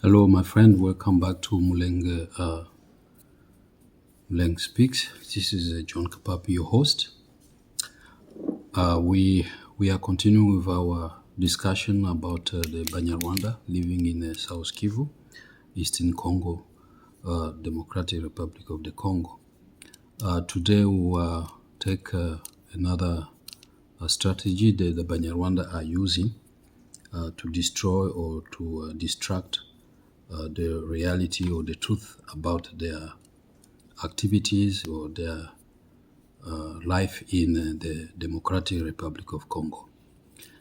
Hello, my friend. Welcome back to Mulenge Speaks. This is John Kapapi, your host. We are continuing with our discussion about the Banyarwanda living in South Kivu, Eastern Congo, Democratic Republic of the Congo. Today we will take another strategy that the Banyarwanda are using to destroy or to distract the reality or the truth about their activities or their life in the Democratic Republic of Congo.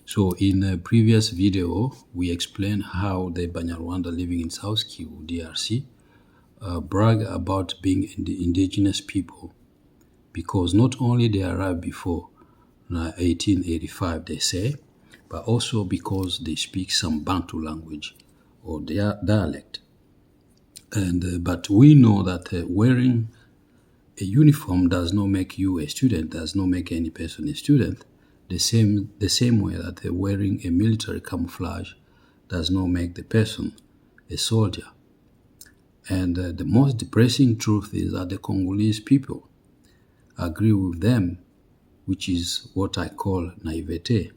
So in a previous video, we explained how the Banyarwanda living in South Kivu, DRC, brag about being the indigenous people because not only they arrived before 1885, they say, but also because they speak some Bantu language or their dialect. But we know that wearing a uniform does not make you a student, does not make any person a student, the same way that wearing a military camouflage does not make the person a soldier. And the most depressing truth is that the Congolese people agree with them, which is what I call naivete.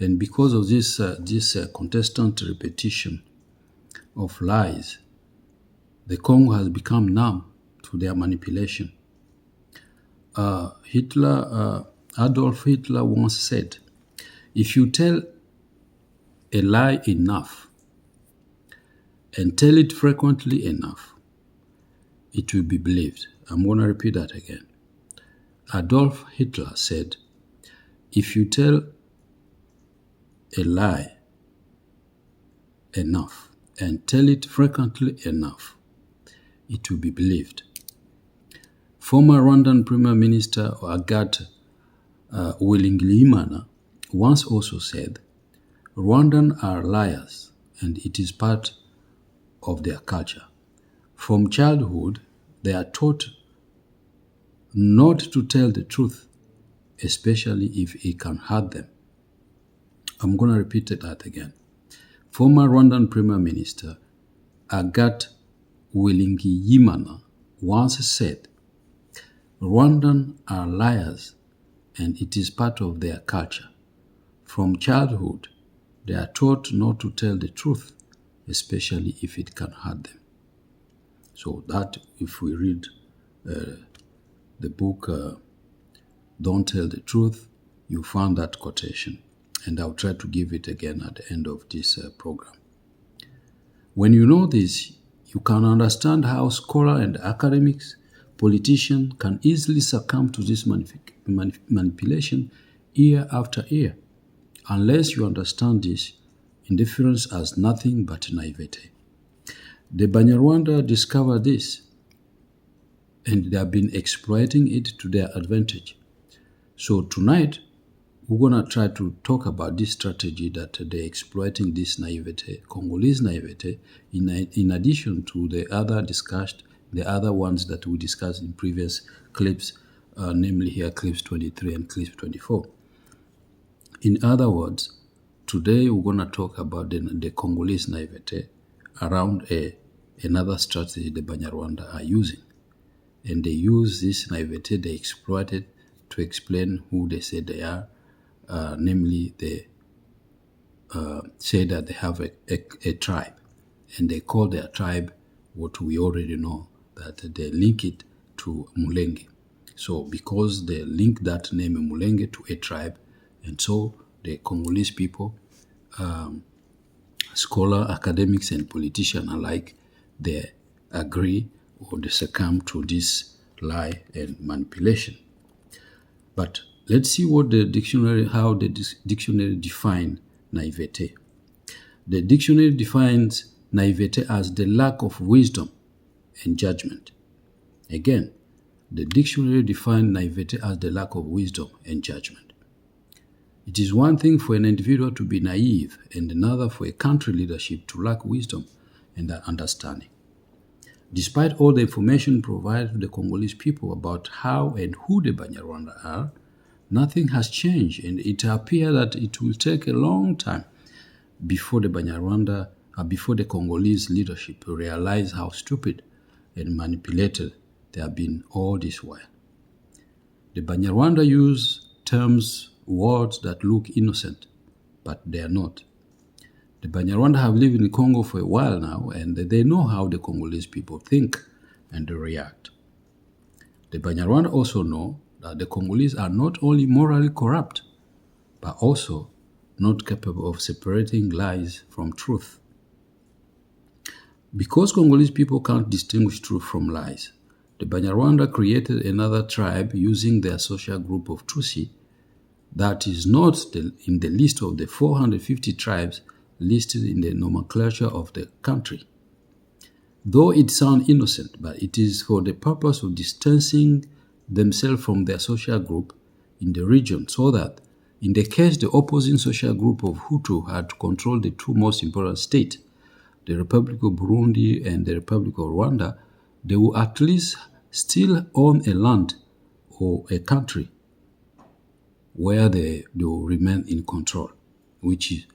And because of this constant repetition of lies, the Congo has become numb to their manipulation. Adolf Hitler once said, if you tell a lie enough and tell it frequently enough, it will be believed. I'm going to repeat that again. Adolf Hitler said, if you tell a lie enough and tell it frequently enough, it will be believed. Former Rwandan Prime Minister Agathe Uwilingiyimana once also said, Rwandans are liars and it is part of their culture. From childhood, they are taught not to tell the truth, especially if it can hurt them. I'm going to repeat that again. Former Rwandan Prime Minister Agathe Uwilingiyimana once said, Rwandans are liars and it is part of their culture. From childhood, they are taught not to tell the truth, especially if it can hurt them. So that, if we read the book Don't Tell the Truth, you find that quotation. And I'll try to give it again at the end of this program. When you know this, you can understand how scholars and academics, politicians can easily succumb to this manipulation year after year. Unless you understand this, indifference has nothing but naivete. The Banyarwanda discovered this, and they have been exploiting it to their advantage. So tonight, we're going to try to talk about this strategy that they're exploiting this naivete, Congolese naivete, in addition to the other ones that we discussed in previous clips, namely here clips 23 and clips 24. In other words, today we're going to talk about the Congolese naivete around another strategy the Banyarwanda are using. And they use this naivete, they exploit it to explain who they say they are. Namely, they say that they have a tribe, and they call their tribe what we already know, that they link it to Mulenge. So because they link that name Mulenge to a tribe, and so the Congolese people, scholars, academics, and politicians alike, they agree or they succumb to this lie and manipulation. But let's see how the dictionary defines naivete. The dictionary defines naivete as the lack of wisdom and judgment. Again, the dictionary defines naivete as the lack of wisdom and judgment. It is one thing for an individual to be naive and another for a country leadership to lack wisdom and understanding. Despite all the information provided to the Congolese people about how and who the Banyarwanda are, nothing has changed, and it appears that it will take a long time before the Banyarwanda before the Congolese leadership realized how stupid and manipulated they have been all this while. The Banyarwanda use terms, words that look innocent, but they are not. The Banyarwanda have lived in Congo for a while now, and they know how the Congolese people think and they react. The Banyarwanda also know that the Congolese are not only morally corrupt, but also not capable of separating lies from truth. Because Congolese people can't distinguish truth from lies, the Banyarwanda created another tribe using their social group of Tutsi that is not in the list of the 450 tribes listed in the nomenclature of the country. Though it sounds innocent, but it is for the purpose of distancing themselves from their social group in the region, so that in the case the opposing social group of Hutu had to control the two most important states, the Republic of Burundi and the Republic of Rwanda, they will at least still own a land or a country where they will remain in control, which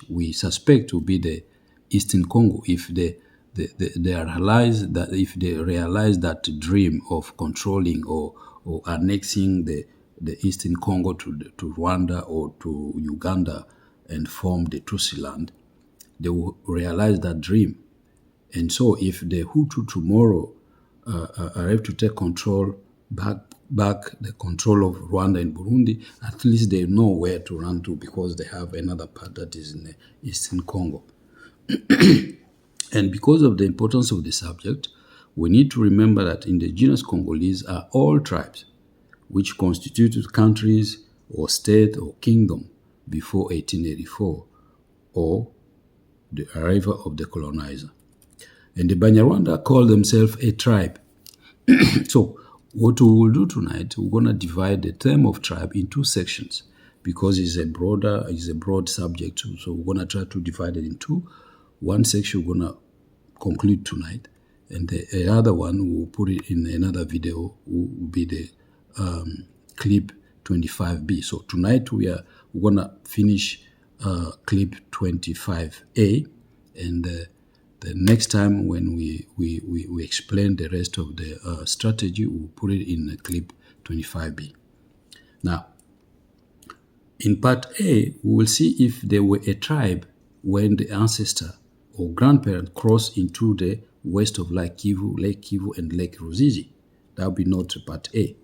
we suspect to be the Eastern Congo if they realize that dream of controlling or annexing the Eastern Congo to Rwanda or to Uganda and form the Tutsi land. They will realize that dream. And so if the Hutu tomorrow arrive to take control, back the control of Rwanda and Burundi, at least they know where to run to because they have another part that is in the Eastern Congo. And because of the importance of the subject, we need to remember that indigenous Congolese are all tribes which constituted countries or state or kingdom before 1884 or the arrival of the colonizer. And the Banyarwanda call themselves a tribe. So what we will do tonight, we're going to divide the term of tribe in two sections because it's a broad subject. So we're going to try to divide it in two. One section we're going to conclude tonight, and the other one we'll put it in another video, will be the clip 25B. So tonight we're going to finish clip 25A, and the next time when we explain the rest of the strategy, we'll put it in clip 25B. Now, in part A, we will see if there were a tribe when the ancestor or grandparent crossed into the west of Lake Kivu and Lake Ruzizi. That will be not part A.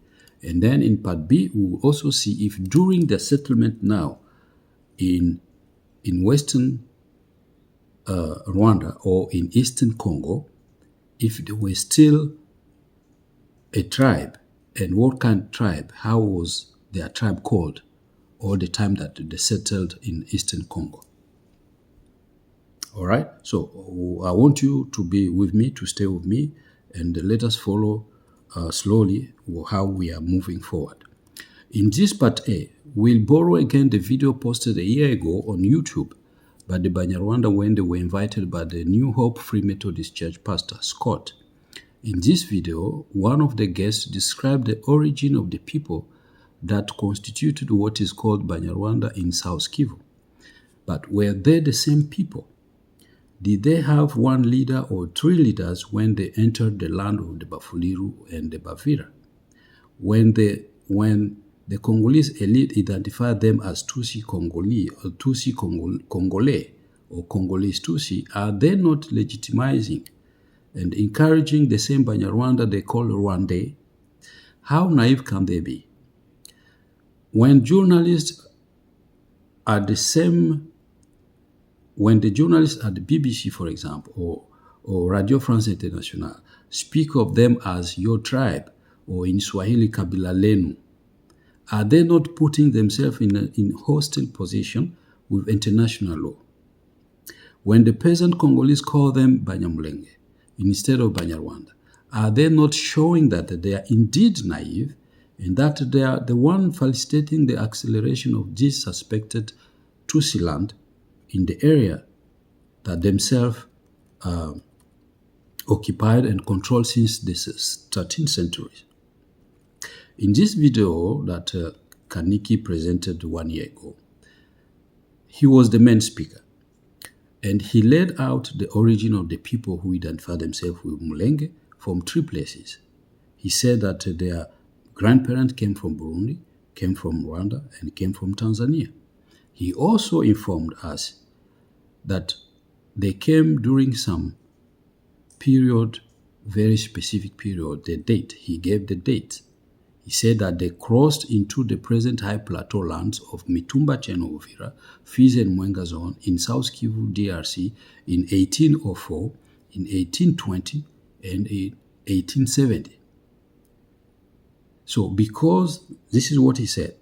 And then in part B, we will also see if during the settlement now in western Rwanda or in eastern Congo, if there were still a tribe, and what kind of tribe, how was their tribe called all the time that they settled in eastern Congo. All right, so I want you to be with me, to stay with me, and let us follow slowly how we are moving forward. In this part A, we'll borrow again the video posted a year ago on YouTube by the Banyarwanda when they were invited by the New Hope Free Methodist Church pastor, Scott. In this video, one of the guests described the origin of the people that constituted what is called Banyarwanda in South Kivu. But were they the same people? Did they have one leader or three leaders when they entered the land of the Bafuliru and the Bavira? When the Congolese elite identified them as Tutsi Congolese or Tutsi Congolais or Congolese Tutsi, are they not legitimizing and encouraging the same Banyarwanda they call Rwandais? How naive can they be? When the journalists at the BBC, for example, or Radio France Internationale, speak of them as your tribe, or in Swahili, Kabila Lenu, are they not putting themselves in hostile position with international law? When the peasant Congolese call them Banyamulenge instead of Banyarwanda, are they not showing that they are indeed naive and that they are the one facilitating the acceleration of this suspected Tutsi land in the area that themselves occupied and controlled since the 13th century? In this video that Kaniki presented 1 year ago, he was the main speaker. And he laid out the origin of the people who identify themselves with Mulenge from 3 places. He said that their grandparents came from Burundi, came from Rwanda, and came from Tanzania. He also informed us that they came during some period, very specific period, the date. He gave the date. He said that they crossed into the present high plateau lands of Mitumba Cheno Uvira, Fizi and Mwenga zone in South Kivu, DRC in 1804, in 1820, and in 1870. So this is what he said.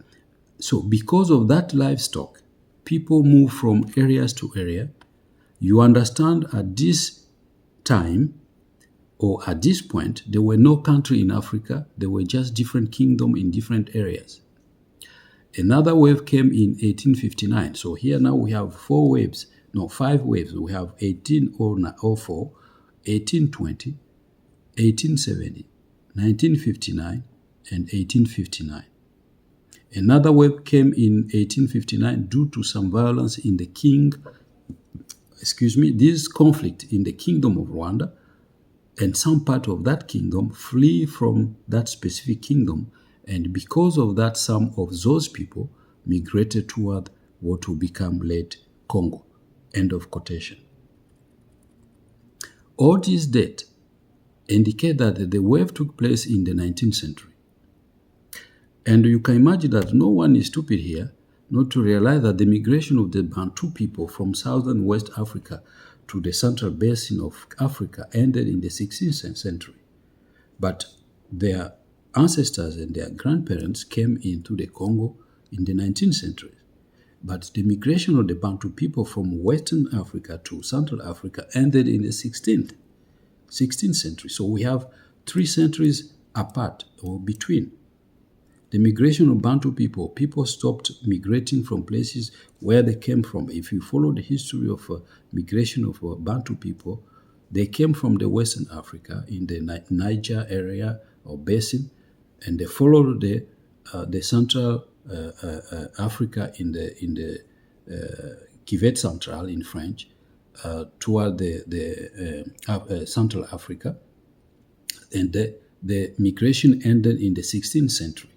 So because of that livestock, people move from areas to area. You understand at this time, or at this point, there were no country in Africa. There were just different kingdoms in different areas. Another wave came in 1859. So here now we have 5 waves. We have 1804, 1820, 1870, 1959, and 1859. Another wave came in 1859 due to some violence in this conflict in the kingdom of Rwanda, and some part of that kingdom flee from that specific kingdom, and because of that, some of those people migrated toward what will become late Congo. End of quotation. All these dates indicate that the wave took place in the 19th century. And you can imagine that no one is stupid here not to realize that the migration of the Bantu people from southern West Africa to the central basin of Africa ended in the 16th century. But their ancestors and their grandparents came into the Congo in the 19th century. But the migration of the Bantu people from Western Africa to Central Africa ended in the 16th century. So we have 3 centuries apart or between. The migration of Bantu people stopped migrating from places where they came from. If you follow the history of migration of Bantu people, they came from the Western Africa in the Niger area or basin, and they followed the Central Africa in the Cuvette Centrale in French toward the Central Africa, and the migration ended in the 16th century.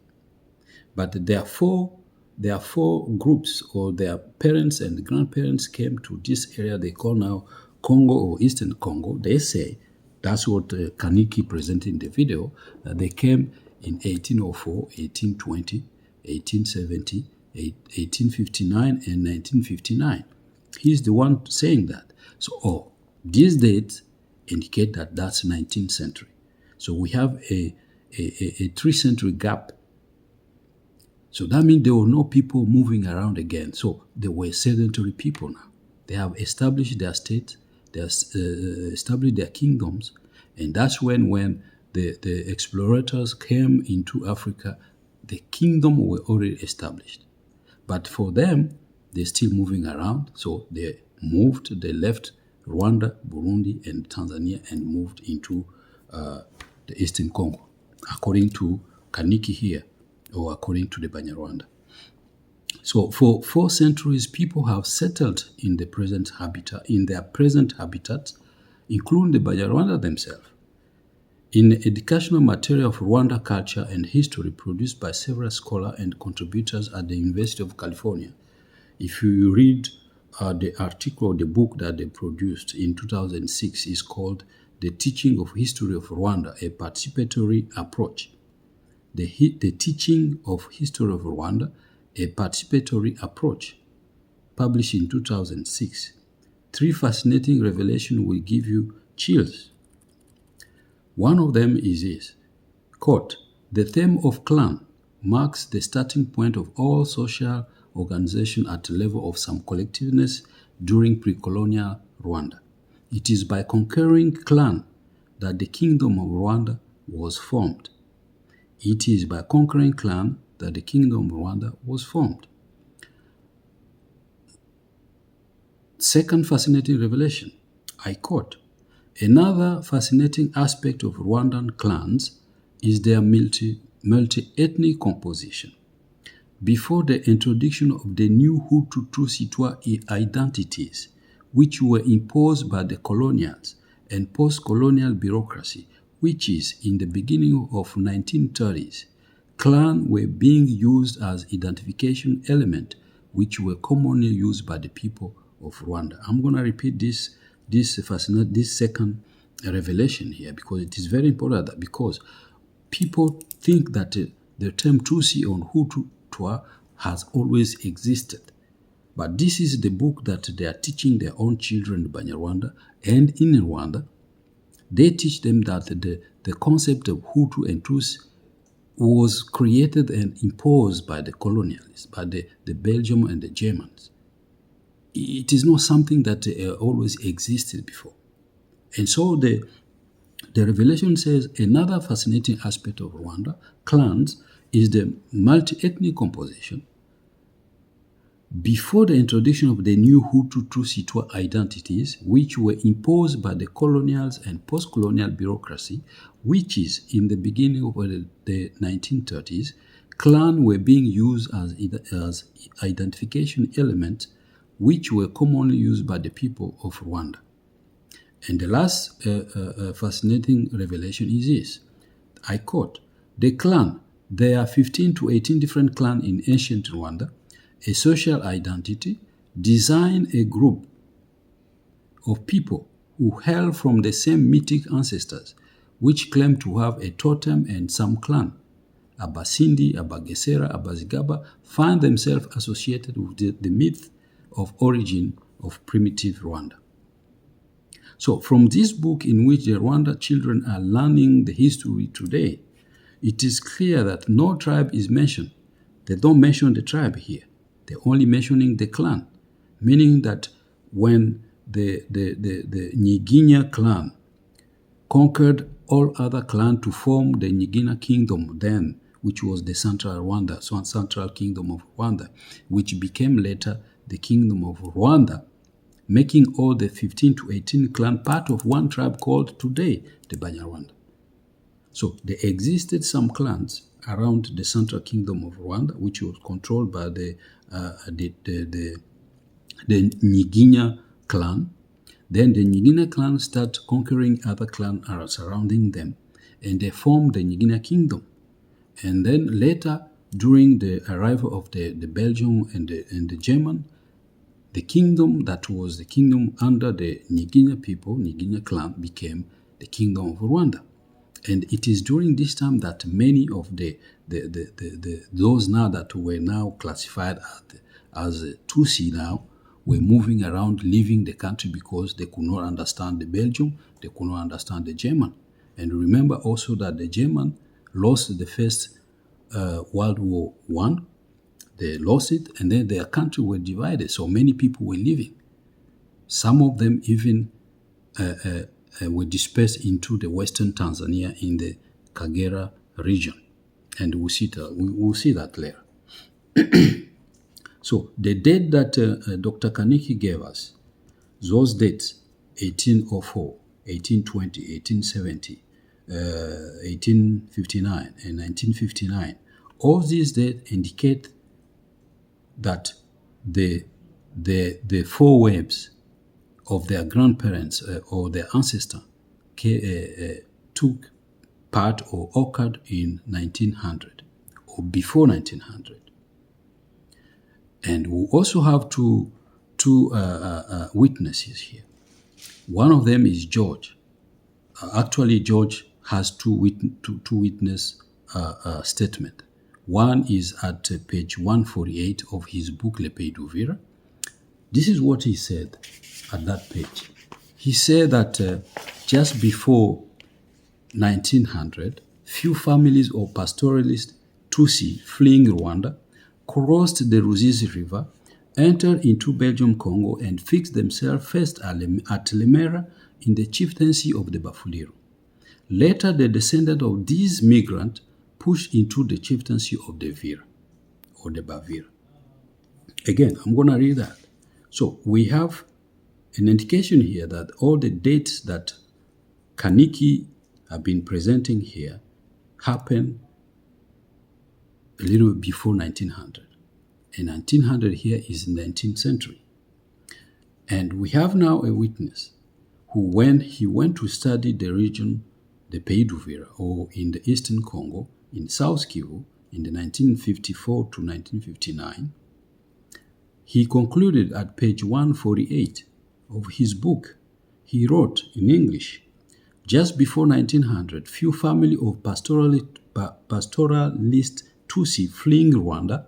But there are four groups, or their parents and grandparents came to this area they call now Congo or Eastern Congo. They say, that's what Kaniki presented in the video, that they came in 1804, 1820, 1870, 1859, and 1959. He's the one saying that. So these dates indicate that that's 19th century. So we have a 3-century gap. So that means there were no people moving around again. So there were sedentary people now. They have established their states, they have established their kingdoms, and that's when the explorators came into Africa, the kingdom were already established. But for them, they're still moving around. So they left Rwanda, Burundi, and Tanzania and moved into the Eastern Congo, according to Kaniki here, or according to the Banyarwanda. So for 4 centuries, people have settled in their present habitat, including the Banyarwanda themselves. In the educational material of Rwanda culture and history produced by several scholars and contributors at the University of California, if you read the article, the book that they produced in 2006 is called The Teaching of History of Rwanda, a Participatory Approach. The Teaching of History of Rwanda, a Participatory Approach, published in 2006. 3 fascinating revelations will give you chills. One of them is this, quote, "The theme of clan marks the starting point of all social organization at the level of some collectiveness during pre-colonial Rwanda. It is by conquering clan that the Kingdom of Rwanda was formed. It is by conquering clan that the Kingdom of Rwanda was formed." Second fascinating revelation, I quote, "Another fascinating aspect of Rwandan clans is their multi-ethnic composition. Before the introduction of the new Hutu-Tutsi identities, which were imposed by the colonials and post-colonial bureaucracy, which is in the beginning of 1930s. Clans were being used as identification element, which were commonly used by the people of Rwanda. I'm going to repeat this second revelation here because it is very important, because people think that the term Tutsi or Hutu has always existed. But this is the book that they are teaching their own children in Banyarwanda, and in Rwanda, they teach them that the concept of Hutu and Tutsi was created and imposed by the colonialists, by the Belgium and the Germans. It is not something that always existed before. And so the revelation says another fascinating aspect of Rwanda clans is the multi-ethnic composition. Before the introduction of the new Hutu-Tutsi identities, which were imposed by the colonials and post-colonial bureaucracy, which is in the beginning of the 1930s, clans were being used as identification elements, which were commonly used by the people of Rwanda. And the last fascinating revelation is this. I quote, "The clan, there are 15 to 18 different clans in ancient Rwanda. A social identity, design a group of people who hail from the same mythic ancestors, which claim to have a totem, and some clan, Abasindi, Abagesera, Abazigaba, find themselves associated with the myth of origin of primitive Rwanda." So from this book, in which the Rwanda children are learning the history today, it is clear that no tribe is mentioned. They don't mention the tribe here. They're only mentioning the clan, meaning that when the Nyiginya clan conquered all other clans to form the Nyiginya kingdom then, which was the central Rwanda, central kingdom of Rwanda, which became later the kingdom of Rwanda, making all the 15 to 18 clans part of one tribe called today the Banyarwanda. So there existed some clans around the central kingdom of Rwanda, which was controlled by the Nyiginya clan. Then the Nyiginya clan started conquering other clans surrounding them, and they formed the Nyiginya kingdom. And then later, during the arrival of the Belgian and the German, the kingdom that was the kingdom under the Nyiginya people, Nyiginya clan, became the kingdom of Rwanda. And it is during this time that many of those now that were now classified as Tutsi now were moving around, leaving the country because they could not understand the Belgium, they could not understand the German. And remember also that the German lost the first World War I. They lost it, and then their country were divided, so many people were leaving. Some of them even were dispersed into the western Tanzania in the Kagera region. And we'll see that later. So the date that Dr. Kaniki gave us, those dates, 1804, 1820, 1870, 1859, and 1959, all these dates indicate that the four waves of their grandparents or their ancestor took part or occurred in 1900 or before 1900. And we also have two witnesses here. One of them is George. Actually, George has two witness statement. One is at page 148 of his book Le Pays d'Uvira. This is what he said at that page. He said that just before 1900, few families of pastoralist Tutsi fleeing Rwanda crossed the Ruzizi River, entered into Belgium Congo, and fixed themselves first at Lemera in the chieftaincy of the Bafuliru. Later, the descendants of these migrants pushed into the chieftaincy of the Vira or the Bavira. Again, I'm going to read that. So we have an indication here that all the dates that Kaniki have been presenting here happened a little before 1900. And 1900 here is 19th century. And we have now a witness who, when he went to study the region, the Pays d'Uvira, or in the Eastern Congo, in South Kivu, in the 1954 to 1959, he concluded at page 148 of his book. He wrote in English, just before 1900, few families of pastoralist Tutsi fleeing Rwanda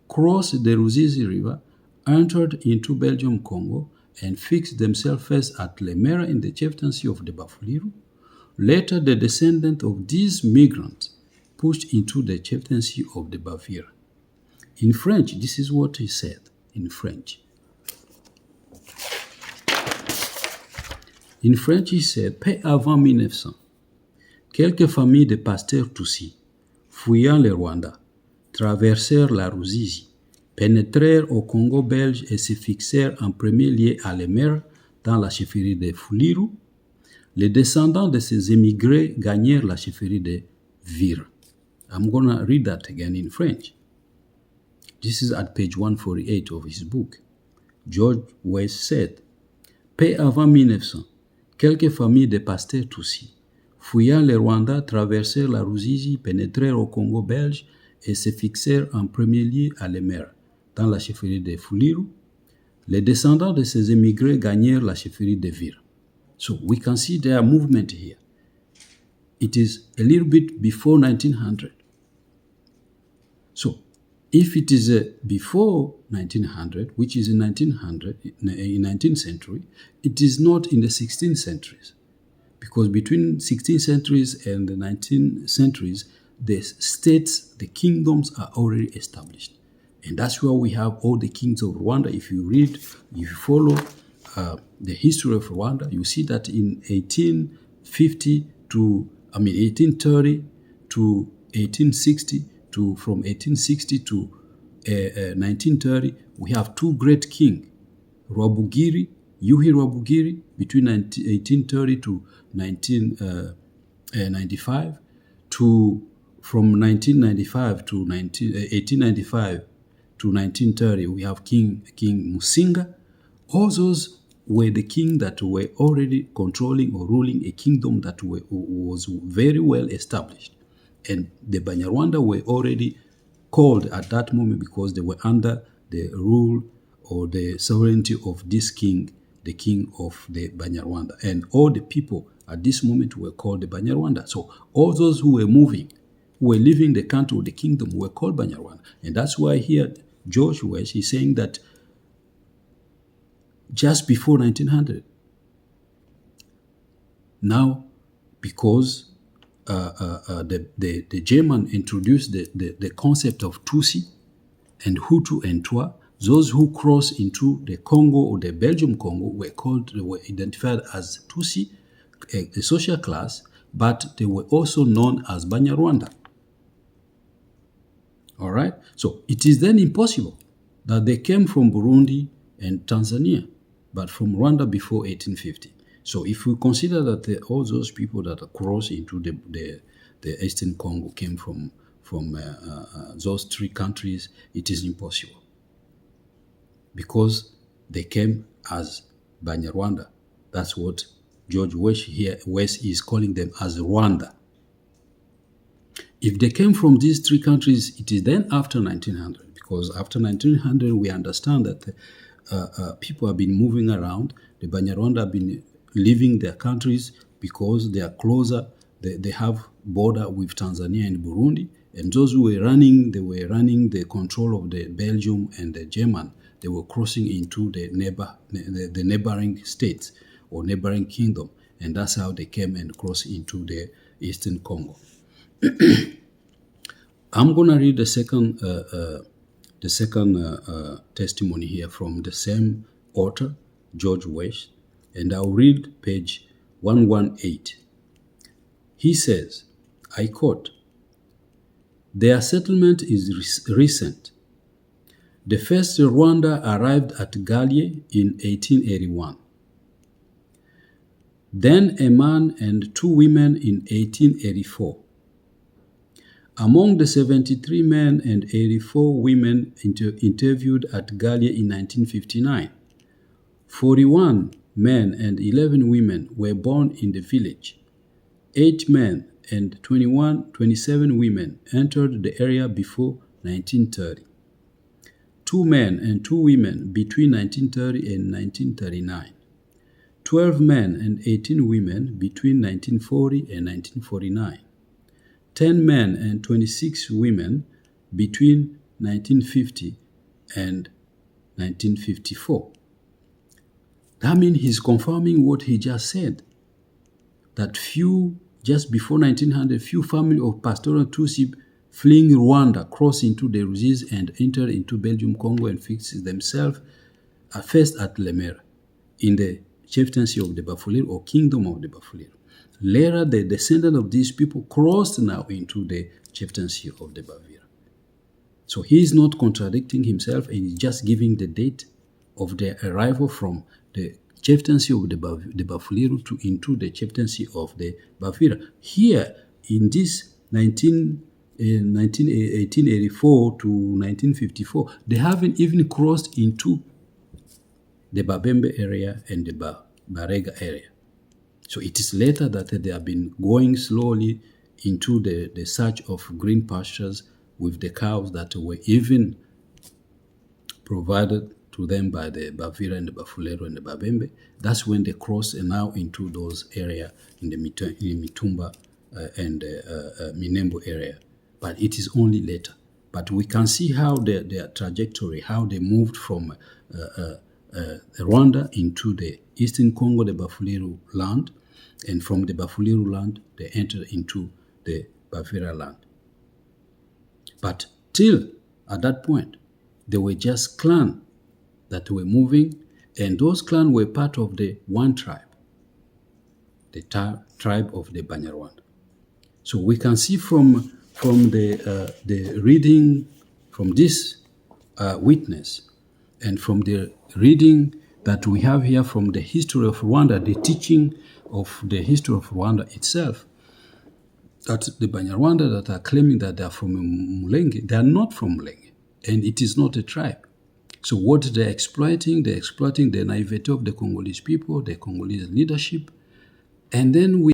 crossed the Ruzizi River, entered into Belgium Congo, and fixed themselves first at Lemera in the chieftaincy of the Bafuliru. Later, the descendants of these migrants pushed into the chieftaincy of the Bavira. In French, this is what he said in French. In French, he said, peu avant 1900, quelques familles de pasteurs Tutsis, fuyant le Rwanda, traversèrent la Ruzizi, pénétrèrent au Congo belge et se fixèrent en premier lieu à Lemera, dans la chefferie de Fuliru. Les descendants de ces émigrés gagnèrent la chefferie de Vira. I'm going to read that again in French. This is at page 148 of his book. George West said, peu avant 1900, quelques familles de pasteurs Tutsis, fuyant le Rwanda, traversèrent la Ruzizi, pénétrèrent au Congo belge et se fixèrent en premier lieu à Lemera, dans la chefferie de Fuliru. Les descendants de ces émigrés gagnèrent la chefferie de Vira. So we can see their movement here. It is a little bit before 1900. So if it is before 1900, which is in 19th century, it is not in the 16th centuries. Because between 16th centuries and the 19th centuries, the states, the kingdoms are already established. And that's where we have all the kings of Rwanda. If you read, if you follow the history of Rwanda, you see that in 1830 to 1860 to from 1860 to 1930, we have two great kings, Rwabugiri, Yuhi Rwabugiri, between 1830 to 1995, from 1895 to 1930, we have King Musinga. All those were the king that were already controlling or ruling a kingdom that was very well established. And the Banyarwanda were already called at that moment because they were under the rule or the sovereignty of this king, the king of the Banyarwanda. And all the people at this moment were called the Banyarwanda. So all those who were moving, who were leaving the country or the kingdom were called Banyarwanda. And that's why here George West is saying that just before 1900. Now, because the German introduced the concept of Tutsi and Hutu and Twa, those who cross into the Congo or the Belgium Congo were identified as Tutsi, a social class, but they were also known as Banyarwanda. All right? So it is then impossible that they came from Burundi and Tanzania, but from Rwanda before 1850. So if we consider that all those people that crossed into the Eastern Congo came from those three countries, it is impossible. Because they came as Banyarwanda. That's what George West is calling them as Rwanda. If they came from these three countries, it is then after 1900. Because after 1900, we understand that people have been moving around. The Banyarwanda have been leaving their countries because they are closer. They have border with Tanzania and Burundi. And those who were running, they were running the control of the Belgium and the German. They were crossing into the neighboring states or neighboring kingdom. And that's how they came and crossed into the Eastern Congo. I'm going to read the second testimony here from the same author, George West, and I'll read page 118. He says, I quote, "Their settlement is recent. The first Rwanda arrived at Galie in 1881. Then a man and two women in 1884. Among the 73 men and 84 women interviewed at Galie in 1959, 41 men and 11 women were born in the village. 8 men and 27 women entered the area before 1930. 2 men and 2 women between 1930 and 1939. 12 men and 18 women between 1940 and 1949. 10 men and 26 women between 1950 and 1954. That means he's confirming what he just said, that just before 1900, few family of pastoral Tutsi fleeing Rwanda crossed into the Ruzizi and entered into Belgium, Congo, and fixed themselves first at Lemera in the chieftaincy of the Bafuliro or kingdom of the Bafuliro. Later, the descendants of these people crossed now into the chieftaincy of the Bavira. So he is not contradicting himself, and he's just giving the date of their arrival from the chieftaincy of the Bafuliro into the chieftaincy of the Bavira. Here, in this 1884 to 1954, they haven't even crossed into the Babembe area and the Barega area. So it is later that they have been going slowly into the search of green pastures with the cows that were even provided to them by the Bavira and the Bafulero and the Babembe. That's when they cross and now into those areas in the Mitumba and Minembo area. But it is only later. But we can see how their trajectory, how they moved from Rwanda into the Eastern Congo, the Bafulero land, and from the Bafulero land, they entered into the Bavira land. But till at that point, they were just clans that were moving, and those clans were part of the one tribe, the tribe of the Banyarwanda. So we can see from the reading from this witness and from the reading that we have here from the history of Rwanda, the teaching of the history of Rwanda itself, that the Banyarwanda that are claiming that they are from Mulenge, they are not from Mulenge, and it is not a tribe. So what they're exploiting the naivete of the Congolese people, the Congolese leadership, and then we